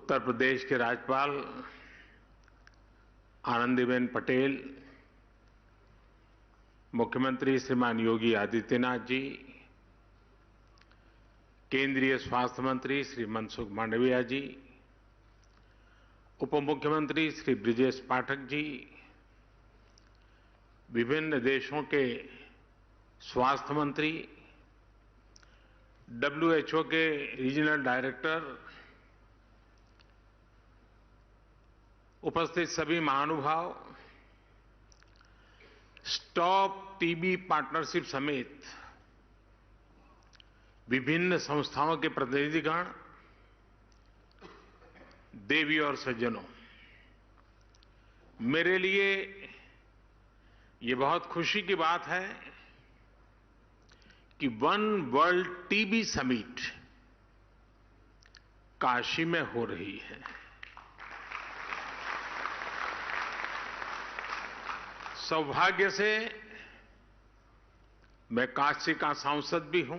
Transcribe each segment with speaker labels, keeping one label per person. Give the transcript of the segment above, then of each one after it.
Speaker 1: उत्तर प्रदेश के राज्यपाल आनंदीबेन पटेल, मुख्यमंत्री श्रीमान योगी आदित्यनाथ जी, केंद्रीय स्वास्थ्य मंत्री श्री मनसुख मांडविया जी, उप मुख्यमंत्री श्री ब्रिजेश पाठक जी, विभिन्न देशों के स्वास्थ्य मंत्री, WHO के रीजनल डायरेक्टर, उपस्थित सभी महानुभाव, स्टॉप टीबी पार्टनरशिप समेत विभिन्न संस्थाओं के प्रतिनिधिगण, देवी और सज्जनों, मेरे लिए ये बहुत खुशी की बात है कि one world TB summit Kashi में हो रही है। सौभाग्य से मैं काशी का सांसद भी हूं।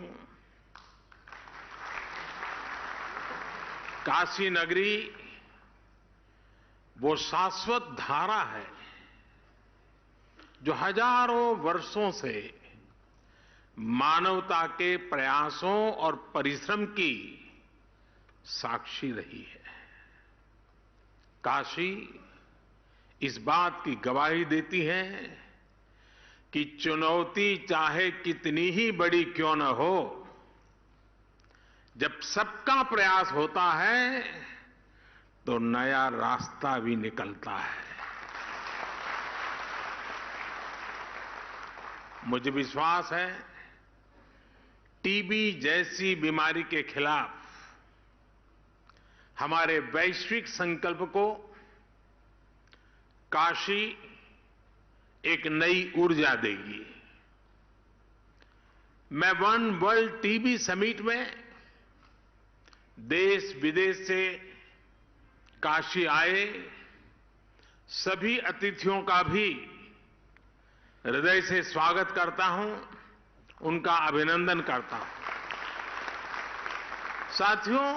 Speaker 1: काशी नगरी वो शाश्वत धारा है जो हजारों वर्षों से मानवता के प्रयासों और परिश्रम की साक्षी रही है। काशी इस बात की गवाही देती है कि चुनौती चाहे कितनी ही बड़ी क्यों न हो, जब सबका प्रयास होता है तो नया रास्ता भी निकलता है। मुझे विश्वास है टीबी जैसी बीमारी के खिलाफ हमारे वैश्विक संकल्प को काशी एक नई ऊर्जा देगी। मैं वन वर्ल्ड टीबी समिट में देश विदेश से काशी आए सभी अतिथियों का भी हृदय से स्वागत करता हूं, उनका अभिनंदन करता हूं। साथियों,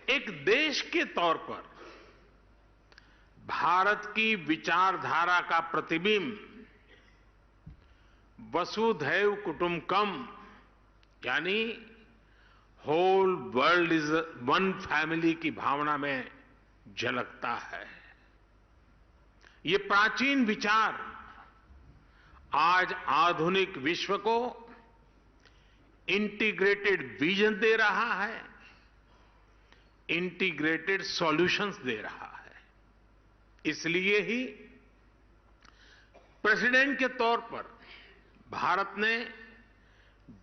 Speaker 1: एक देश के तौर पर भारत की विचारधारा का प्रतिबिंब वसुधैव कुटुंबकम यानी whole world is one family की भावना में झलकता है। ये प्राचीन विचार आज आधुनिक विश्व को इंटीग्रेटेड विजन दे रहा है, इंटीग्रेटेड सॉल्यूशंस दे रहा है। इसलिए ही प्रेसिडेंट के तौर पर भारत ने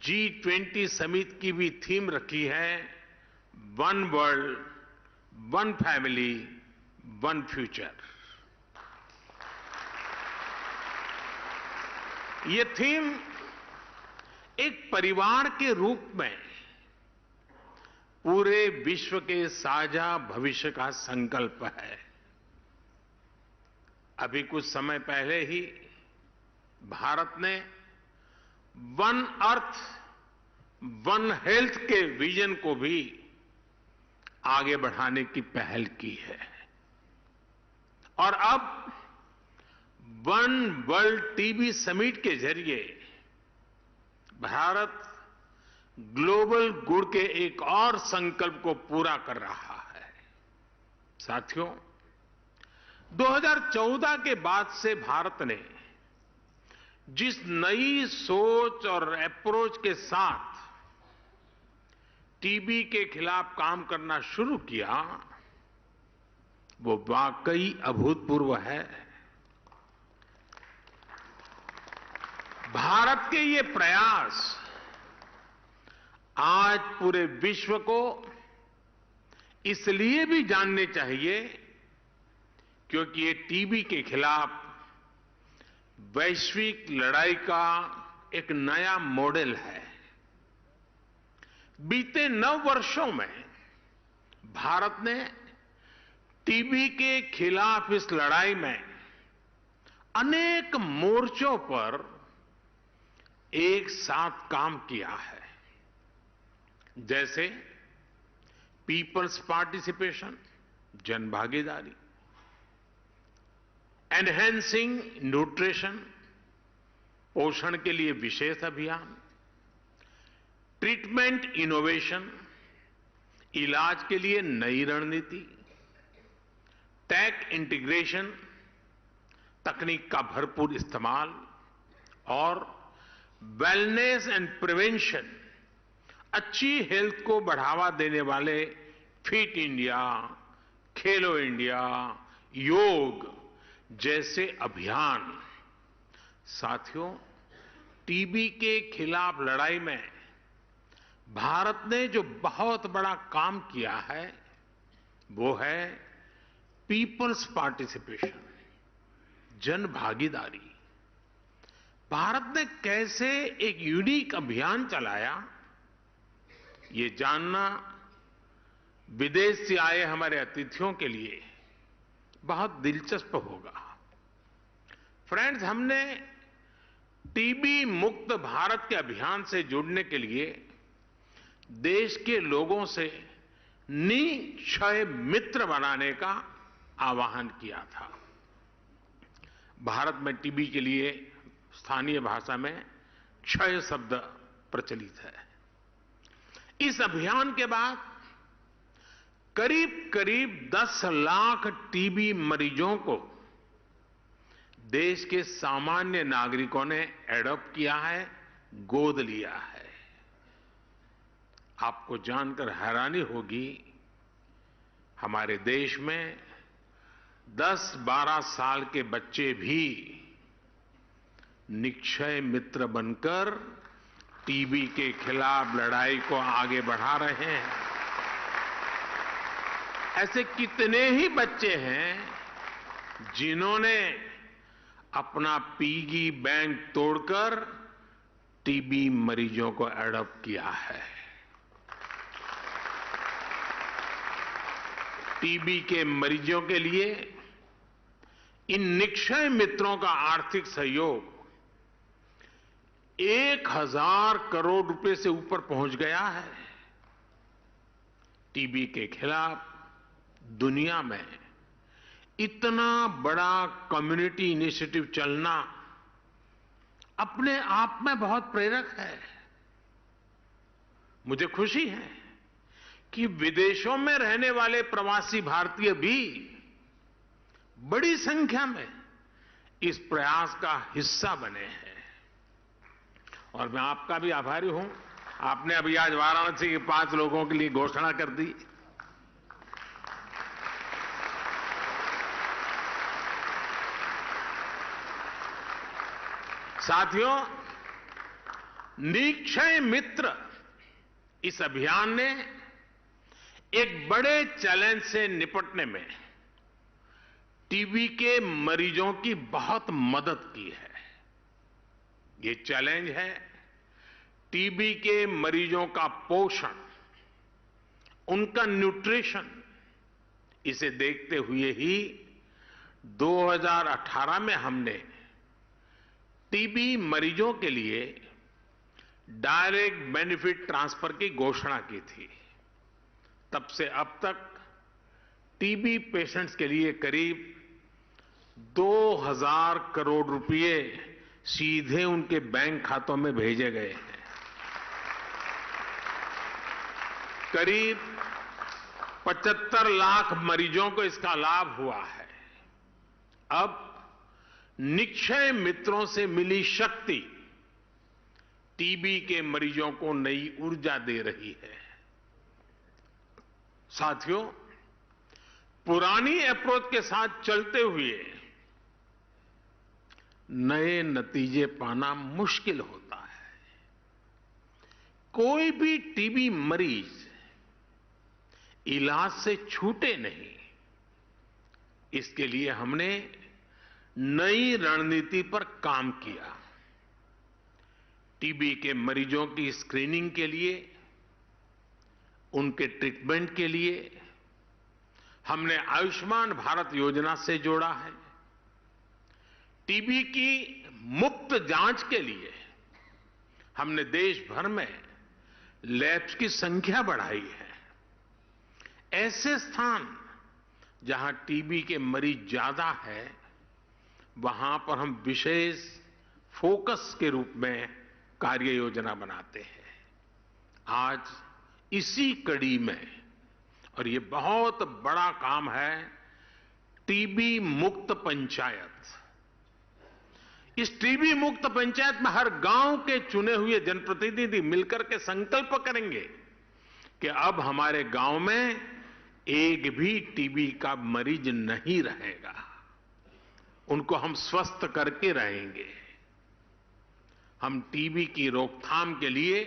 Speaker 1: G20 समिट की भी थीम रखी है, one world, one family, one future. ये थीम एक परिवार के रूप में पूरे विश्व के साझा भविष्य का संकल्प है। अभी कुछ समय पहले ही भारत ने वन अर्थ, वन हेल्थ के विजन को भी आगे बढ़ाने की पहल की है और अब वन वर्ल्ड टीबी समिट के जरिए भारत ग्लोबल गुड के एक और संकल्प को पूरा कर रहा है। साथियों, 2014 के बाद से भारत ने जिस नई सोच और अप्रोच के साथ टीबी के खिलाफ काम करना शुरू किया, वो वाकई अभूतपूर्व है। भारत के ये प्रयास आज पूरे विश्व को इसलिए भी जानने चाहिए क्योंकि ये टीबी के खिलाफ वैश्विक लड़ाई का एक नया मॉडल है। बीते 9 वर्षों में भारत ने टीबी के खिलाफ इस लड़ाई में अनेक मोर्चों पर एक साथ काम किया है। जैसे पीपल्स पार्टिसिपेशन, जन भागीदारी, एनहेंसिंग न्यूट्रिशन, पोषण के लिए विशेष अभियान, ट्रीटमेंट इनोवेशन, इलाज के लिए नई रणनीति, टेक इंटीग्रेशन, तकनीक का भरपूर इस्तेमाल और वेलनेस एंड प्रिवेंशन, अच्छी हेल्थ को बढ़ावा देने वाले फिट इंडिया, खेलो इंडिया, योग जैसे अभियान। साथियों, टीबी के खिलाफ लड़ाई में भारत ने जो बहुत बड़ा काम किया है वो है पीपल्स पार्टिसिपेशन, जन भागीदारी। भारत ने कैसे एक यूनिक अभियान चलाया, ये जानना विदेश से आए हमारे अतिथियों के लिए बहुत दिलचस्प होगा। फ्रेंड्स, हमने टीबी मुक्त भारत के अभियान से जुड़ने के लिए देश के लोगों से निक्षय मित्र बनाने का आह्वान किया था। भारत में टीबी के लिए स्थानीय भाषा में क्षय शब्द प्रचलित है। इस अभियान के बाद करीब 10 लाख टीबी मरीजों को देश के सामान्य नागरिकों ने एडॉप्ट किया है, गोद लिया है। आपको जानकर हैरानी होगी, हमारे देश में 10-12 साल के बच्चे भी निक्षय मित्र बनकर टीबी के खिलाफ लड़ाई को आगे बढ़ा रहे हैं। ऐसे कितने ही बच्चे हैं जिन्होंने अपना पिगी बैंक तोड़कर टीबी मरीजों को एडॉप्ट किया है। टीबी के मरीजों के लिए इन निक्षय मित्रों का आर्थिक सहयोग 1000 करोड़ रुपए से ऊपर पहुंच गया है। टीबी के खिलाफ दुनिया में इतना बड़ा कम्युनिटी इनिशिएटिव चलना अपने आप में बहुत प्रेरक है। मुझे खुशी है कि विदेशों में रहने वाले प्रवासी भारतीय भी बड़ी संख्या में इस प्रयास का हिस्सा बने हैं। और मैं आपका भी आभारी हूं। आपने अभी आज वाराणसी के 5 लोगों के लिए घोषणा कर दी। साथियों, निक्षय मित्र इस अभियान ने एक बड़े चैलेंज से निपटने में टीबी के मरीजों की बहुत मदद की है। ये चैलेंज है टीबी के मरीजों का पोषण, उनका न्यूट्रिशन। इसे देखते हुए ही 2018 में हमने टीबी मरीजों के लिए डायरेक्ट बेनिफिट ट्रांसफर की घोषणा की थी। तब से अब तक टीबी पेशेंट्स के लिए करीब 2000 करोड़ रुपए सीधे उनके बैंक खातों में भेजे गए हैं। करीब 75 लाख मरीजों को इसका लाभ हुआ है। अब निक्षय मित्रों से मिली शक्ति टीबी के मरीजों को नई ऊर्जा दे रही है। साथियों, पुरानी अप्रोच के साथ चलते हुए नए नतीजे पाना मुश्किल होता है। कोई भी टीबी मरीज इलाज से छूटे नहीं, इसके लिए हमने नई रणनीति पर काम किया। टीबी के मरीजों की स्क्रीनिंग के लिए, उनके ट्रीटमेंट के लिए हमने आयुष्मान भारत योजना से जोड़ा है। टीबी की मुफ्त जांच के लिए हमने देश भर में लैब्स की संख्या बढ़ाई है। ऐसे स्थान जहां टीबी के मरीज ज्यादा है, वहां पर हम विशेष फोकस के रूप में कार्य योजना बनाते हैं। आज इसी कड़ी में, और ये बहुत बड़ा काम है, टीबी मुक्त पंचायत। इस टीबी मुक्त पंचायत में हर गांव के चुने हुए जनप्रतिनिधि मिलकर के संकल्प करेंगे कि अब हमारे गांव में एक भी टीबी का मरीज नहीं रहेगा, उनको हम स्वस्थ करके रहेंगे। हम टीबी की रोकथाम के लिए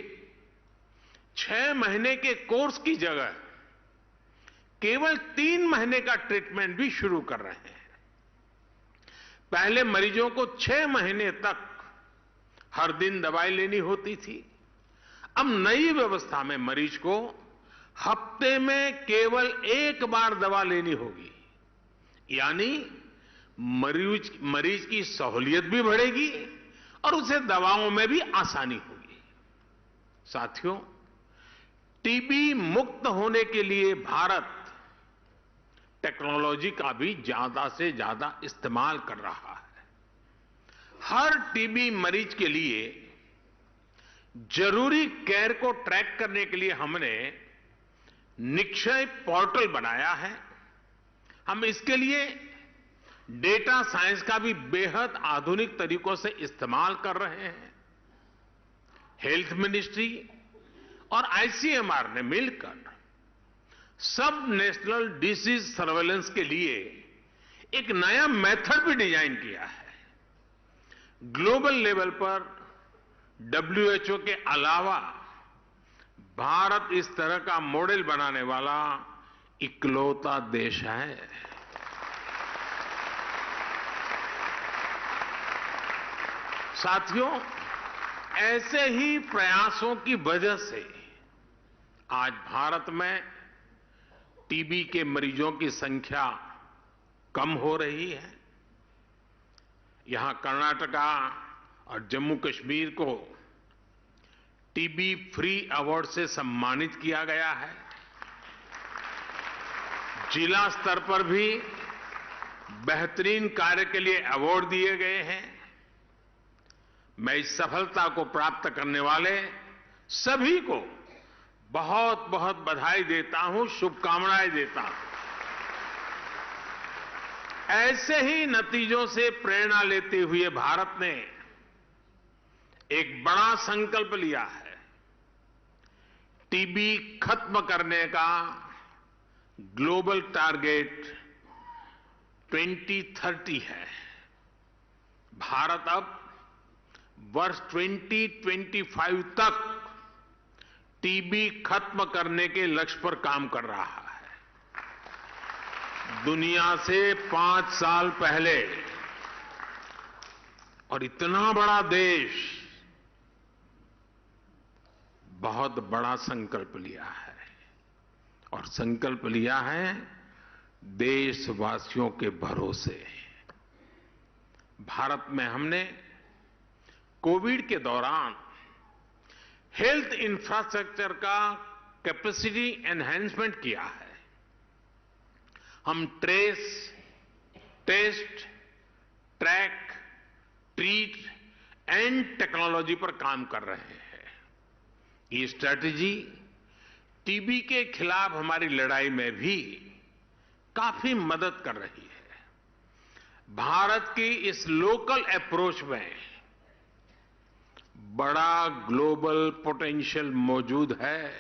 Speaker 1: 6 महीने के कोर्स की जगह केवल 3 महीने का ट्रीटमेंट भी शुरू कर रहे हैं। पहले मरीजों को 6 महीने तक हर दिन दवाई लेनी होती थी। अब नई व्यवस्था में मरीज को हफ्ते में केवल 1 बार दवा लेनी होगी, यानी मरीज की सहूलियत भी बढ़ेगी और उसे दवाओं में भी आसानी होगी। साथियों, टीबी मुक्त होने के लिए भारत टेक्नोलॉजी का भी ज्यादा से ज्यादा इस्तेमाल कर रहा है। हर टीबी मरीज के लिए जरूरी केयर को ट्रैक करने के लिए हमने निक्षय पोर्टल बनाया है। हम इसके लिए डेटा साइंस का भी बेहद आधुनिक तरीकों से इस्तेमाल कर रहे हैं। हेल्थ मिनिस्ट्री और आईसीएमआर ने मिलकर सब नेशनल डिसीज सर्वेलेंस के लिए एक नया मेथड भी डिजाइन किया है। ग्लोबल लेवल पर WHO के अलावा भारत इस तरह का मॉडल बनाने वाला इकलौता देश है। साथियों, ऐसे ही प्रयासों की वजह से आज भारत में टीबी के मरीजों की संख्या कम हो रही है। यहां कर्नाटका और जम्मू कश्मीर को टीबी फ्री अवार्ड से सम्मानित किया गया है। जिला स्तर पर भी बेहतरीन कार्य के लिए अवार्ड दिए गए हैं। मैं इस सफलता को प्राप्त करने वाले सभी को बहुत बहुत बधाई देता हूं, शुभकामनाएं देता हूं। ऐसे ही नतीजों से प्रेरणा लेते हुए भारत ने एक बड़ा संकल्प लिया है। टीबी खत्म करने का ग्लोबल टारगेट 2030 है। भारत अब वर्ष 2025 तक टीबी खत्म करने के लक्ष्य पर काम कर रहा है। दुनिया से 5 साल पहले, और इतना बड़ा देश बहुत बड़ा संकल्प लिया है, और संकल्प लिया है देशवासियों के भरोसे। भारत में हमने कोविड के दौरान हेल्थ इंफ्रास्ट्रक्चर का कैपेसिटी एनहांसमेंट किया है। हम trace, test, track, treat and technology पर काम कर रहे हैं। ये स्ट्रैटेजी टीबी के खिलाफ हमारी लड़ाई में भी काफी मदद कर रही है। भारत की इस लोकल अप्रोच में बड़ा ग्लोबल पोटेंशियल मौजूद है,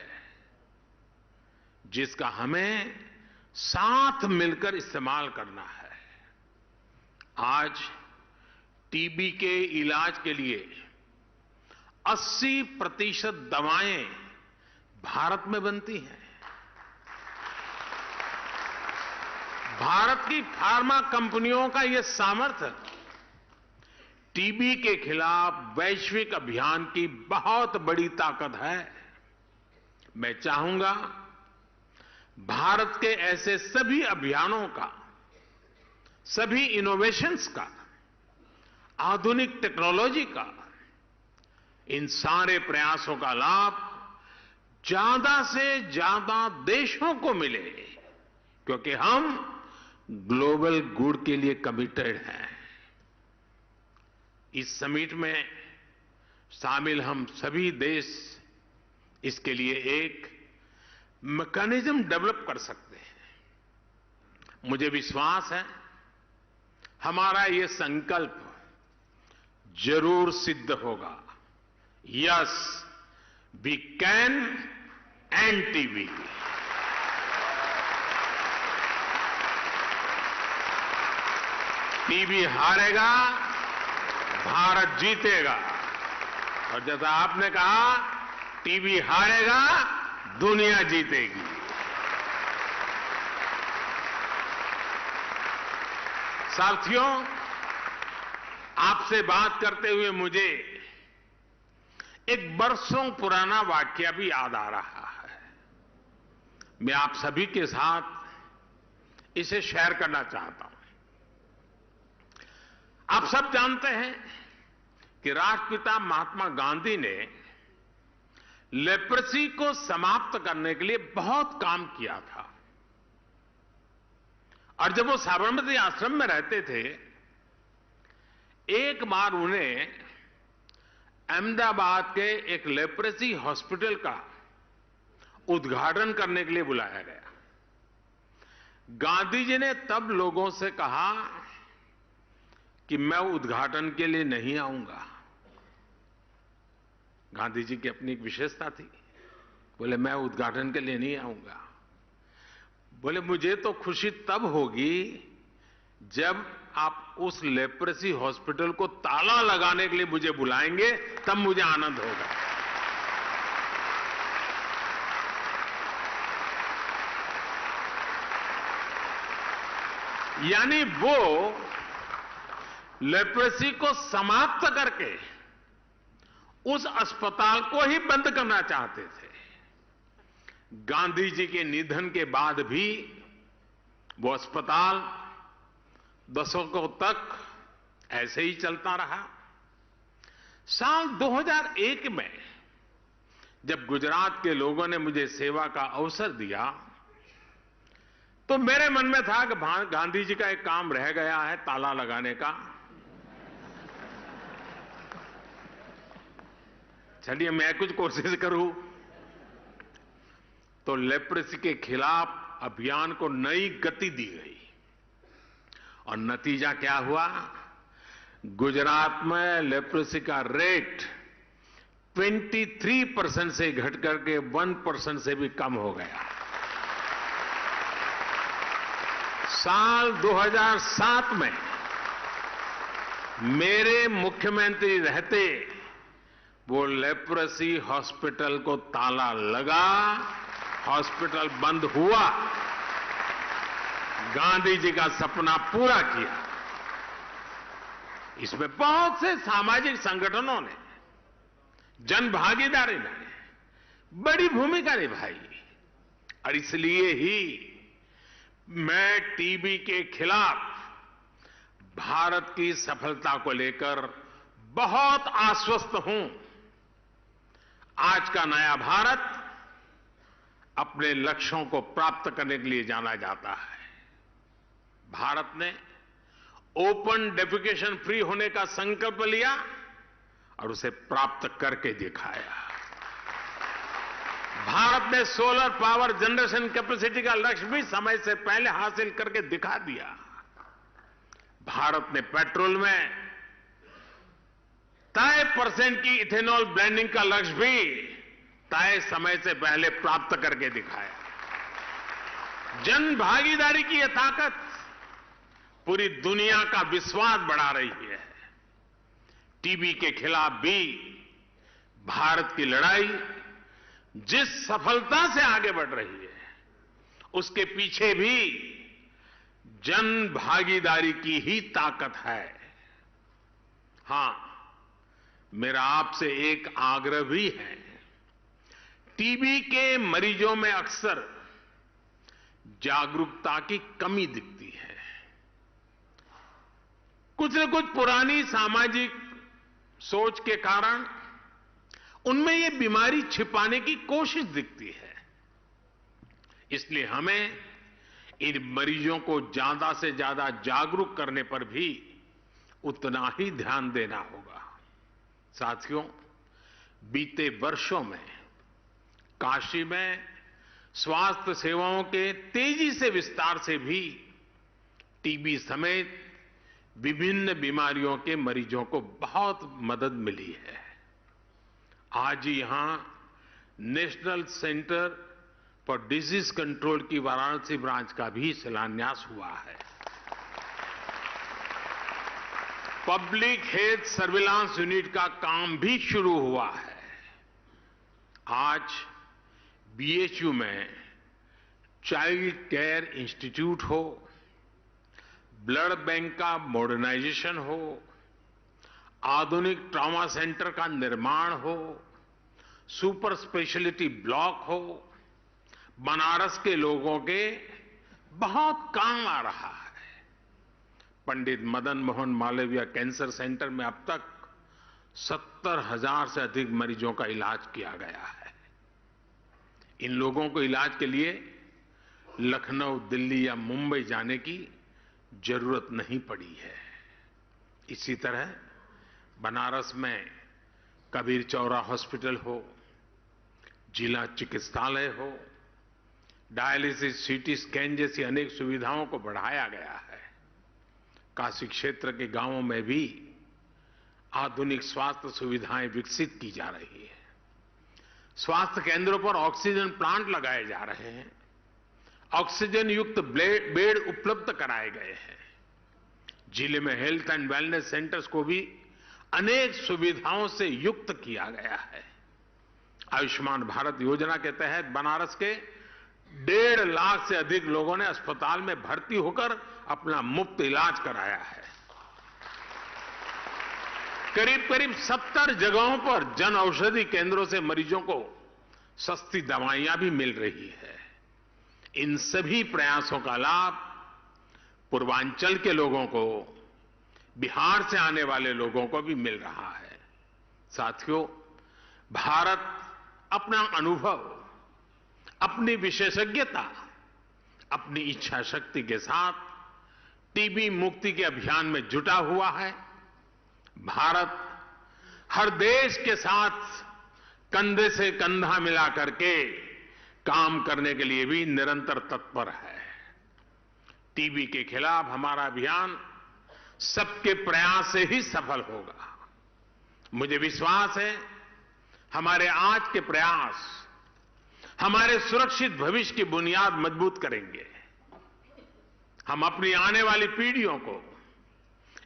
Speaker 1: जिसका हमें साथ मिलकर इस्तेमाल करना है। आज टीबी के इलाज के लिए 80% दवाएं भारत में बनती हैं। भारत की फार्मा कंपनियों का यह सामर्थ्य टीबी के खिलाफ वैश्विक अभियान की बहुत बड़ी ताकत है। मैं चाहूंगा भारत के ऐसे सभी अभियानों का, सभी इनोवेशंस का, आधुनिक टेक्नोलॉजी का, इन सारे प्रयासों का लाभ ज्यादा से ज्यादा देशों को मिले। क्योंकि हम ग्लोबल गुड के लिए कमिटेड हैं। इस समिट में शामिल हम सभी देश इसके लिए एक मैकेनिज्म डेवलप कर सकते हैं। मुझे विश्वास है हमारा ये संकल्प जरूर सिद्ध होगा। Yes, we can end TB. TB हारेगा, भारत जीतेगा। और जैसा आपने कहा, टीबी हारेगा, दुनिया जीतेगी। साथियों, आपसे बात करते हुए मुझे एक बरसों पुराना वाकया भी याद आ रहा है। मैं आप सभी के साथ इसे शेयर करना चाहता हूं। आप सब जानते हैं कि राष्ट्रपिता महात्मा गांधी ने लेप्रेसी को समाप्त करने के लिए बहुत काम किया था। और जब वो साबरमती आश्रम में रहते थे, एक बार उन्हें अहमदाबाद के एक लेप्रेसी हॉस्पिटल का उद्घाटन करने के लिए बुलाया गया। गांधी जी ने तब लोगों से कहा कि मैं उद्घाटन के लिए नहीं आऊंगा। गांधी जी की अपनी एक विशेषता थी। बोले मैं उद्घाटन के लिए नहीं आऊंगा। बोले मुझे तो खुशी तब होगी जब आप उस लेप्रेसी हॉस्पिटल को ताला लगाने के लिए मुझे बुलाएंगे, तब मुझे आनंद होगा। यानी वो लेप्रेसी को समाप्त करके उस अस्पताल को ही बंद करना चाहते थे। गांधी जी के निधन के बाद भी वो अस्पताल दशकों तक ऐसे ही चलता रहा। साल 2001 में जब गुजरात के लोगों ने मुझे सेवा का अवसर दिया, तो मेरे मन में था कि गांधी जी का एक काम रह गया है, ताला लगाने का। चलिए मैं कुछ कोशिश करूं। तो लेप्रेसी के खिलाफ अभियान को नई गति दी गई और नतीजा क्या हुआ? गुजरात में लेप्रेसी का रेट 23% से घट करके 1% से भी कम हो गया। साल 2007 में मेरे मुख्यमंत्री रहते वो लेप्रेसी हॉस्पिटल को ताला लगा, हॉस्पिटल बंद हुआ। गांधी जी का सपना पूरा किया। इसमें बहुत से सामाजिक संगठनों ने, जन भागीदारी ने बड़ी भूमिका निभाई। और इसलिए ही मैं टीबी के खिलाफ भारत की सफलता को लेकर बहुत आश्वस्त हूं। आज का नया भारत अपने लक्ष्यों को प्राप्त करने के लिए जाना जाता है। भारत ने ओपन डेफिकेशन फ्री होने का संकल्प लिया और उसे प्राप्त करके दिखाया। भारत ने सोलर पावर जनरेशन कैपेसिटी का लक्ष्य भी समय से पहले हासिल करके दिखा दिया। भारत ने पेट्रोल में तय % की इथेनॉल ब्लेंडिंग का लक्ष्य भी तय समय से पहले प्राप्त करके दिखाया। जन भागीदारी की यह ताकत पूरी दुनिया का विश्वास बढ़ा रही है। टीबी के खिलाफ भी भारत की लड़ाई जिस सफलता से आगे बढ़ रही है, उसके पीछे भी जन भागीदारी की ही ताकत है। हां, मेरा आपसे एक आग्रह भी है। टीबी के मरीजों में अक्सर जागरूकता की कमी दिखती है। कुछ न कुछ पुरानी सामाजिक सोच के कारण उनमें ये बीमारी छिपाने की कोशिश दिखती है। इसलिए हमें इन मरीजों को ज्यादा से ज्यादा जागरूक करने पर भी उतना ही ध्यान देना होगा। साथियों, बीते वर्षों में काशी में स्वास्थ्य सेवाओं के तेजी से विस्तार से भी टीबी समेत विभिन्न बीमारियों के मरीजों को बहुत मदद मिली है। आज यहां national centre for disease control की वाराणसी ब्रांच का भी शिलान्यास हुआ है। पब्लिक हेल्थ सर्विलांस यूनिट का काम भी शुरू हुआ है। आज बीएचयू में चाइल्ड केयर इंस्टीट्यूट हो, ब्लड बैंक का मॉडर्नाइजेशन हो, आधुनिक ट्रॉमा सेंटर का निर्माण हो, सुपर स्पेशलिटी ब्लॉक हो, बनारस के लोगों के बहुत काम आ रहा है। पंडित मदन मोहन मालवीय कैंसर सेंटर में अब तक 70,000 से अधिक मरीजों का इलाज किया गया है। इन लोगों को इलाज के लिए लखनऊ, दिल्ली या मुंबई जाने की जरूरत नहीं पड़ी है। इसी तरह बनारस में कबीर चौरा हॉस्पिटल हो, जिला चिकित्सालय हो, डायलिसिस, सीटी स्कैन जैसी अनेक सुविधाओं को बढ़ाया गया है। काशी क्षेत्र के गांवों में भी आधुनिक स्वास्थ्य सुविधाएं विकसित की जा रही है। स्वास्थ्य केंद्रों पर ऑक्सीजन प्लांट लगाए जा रहे हैं। ऑक्सीजन युक्त बेड उपलब्ध कराए गए हैं। जिले में हेल्थ एंड वेलनेस सेंटर्स को भी अनेक सुविधाओं से युक्त किया गया है। आयुष्मान भारत योजना के तहत बनारस के 1.5 लाख से अधिक लोगों ने अस्पताल में भर्ती होकर अपना मुफ्त इलाज कराया है। करीब करीब 70 जगहों पर जन औषधि केंद्रों से मरीजों को सस्ती दवाइयां भी मिल रही है। इन सभी प्रयासों का लाभ पूर्वांचल के लोगों को, बिहार से आने वाले लोगों को भी मिल रहा है। साथियों, भारत अपना अनुभव, अपनी विशेषज्ञता, अपनी इच्छा शक्ति के साथ टीबी मुक्ति के अभियान में जुटा हुआ है। भारत हर देश के साथ कंधे से कंधा मिला करके काम करने के लिए भी निरंतर तत्पर है। टीबी के खिलाफ हमारा अभियान सबके प्रयास से ही सफल होगा। मुझे विश्वास है हमारे आज के प्रयास हमारे सुरक्षित भविष्य की बुनियाद मजबूत करेंगे। हम अपनी आने वाली पीढ़ियों को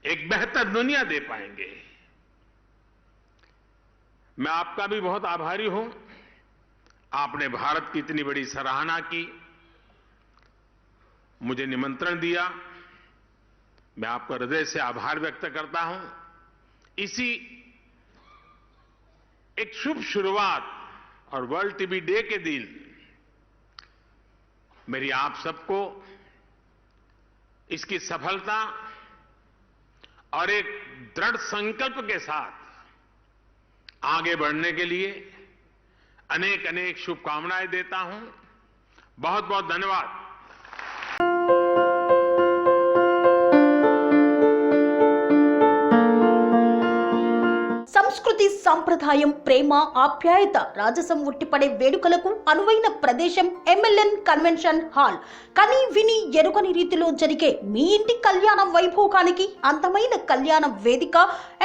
Speaker 1: एक बेहतर दुनिया दे पाएंगे। मैं आपका भी बहुत आभारी हूं। आपने भारत की इतनी बड़ी सराहना की, मुझे निमंत्रण दिया। मैं आपका हृदय से आभार व्यक्त करता हूं। इसी एक शुभ शुरुआत और वर्ल्ड टीबी डे के दिन मेरी आप सबको इसकी सफलता और एक दृढ़ संकल्प के साथ आगे बढ़ने के लिए अनेक अनेक शुभकामनाएं देता हूं। बहुत बहुत धन्यवाद।
Speaker 2: సంస్కృతి సంప్రదాయం ప్రేమ ఆప్యాయత రాజసం ఉట్టిపడే వేడుకలకు అనువైన ప్రదేశం ఎంఎల్ఎన్ కన్వెన్షన్ హాల్. కని విని ఎరుగని రీతిలో జరిగే మీ ఇంటి కళ్యాణ వైభోగానికి అందమైన కళ్యాణ వేదిక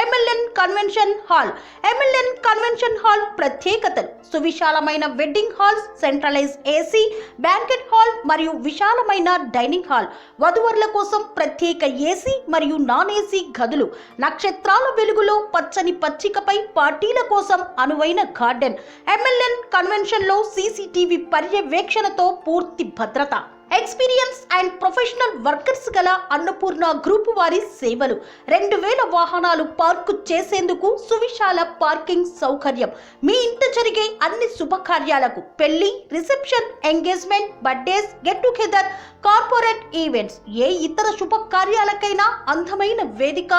Speaker 2: MLN convention hall. MLN convention hall ప్రత్యేకతలు: సువిశాలమైన wedding halls, centralise AC, banquet hall మరియు విశాలమైన డైనింగ్ హాల్, వధువరుల కోసం ప్రత్యేక ఏసీ మరియు నాన్ ఏసీ గదులు, నక్షత్రాల వెలుగులో పచ్చని పచ్చికపై పార్టీల కోసం అనువైన గార్డెన్. ఎంఎల్ఎన్ కన్వెన్షన్ లో సీసీటీవీ పర్యవేక్షణతో పూర్తి భద్రత. ఎక్స్పీరియన్స్ అండ్ ప్రొఫెషనల్ వర్కర్స్ గల అన్నపూర్ణ గ్రూప్ వారి సేవలు. 2000 వాహనాలు పార్కు చేసేందుకు సువిశాల పార్కింగ్ సౌకర్యం. మీ ఇంట జరిగే అన్ని శుభకార్యాలకు, పెళ్లి, reception, engagement, birthdays, get together, corporate events, ఏ ఇతర శుభకార్యాలకైనా అందమైన వేదిక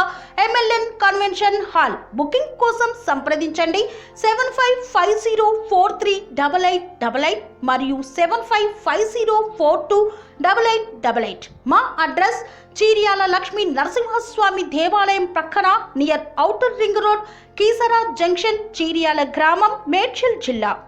Speaker 2: ఎంఎల్ఎన్ కన్వెన్షన్ హాల్. బుకింగ్ కోసం సంప్రదించండి 7550438888 మరియు 7550428888. మా అడ్రస్ చీర్యాల లక్ష్మీ నరసింహస్వామి దేవాలయం ప్రక్కన near outer ring road, Keesara junction, Cheeryal గ్రామం, మేడ్చల్ జిల్లా.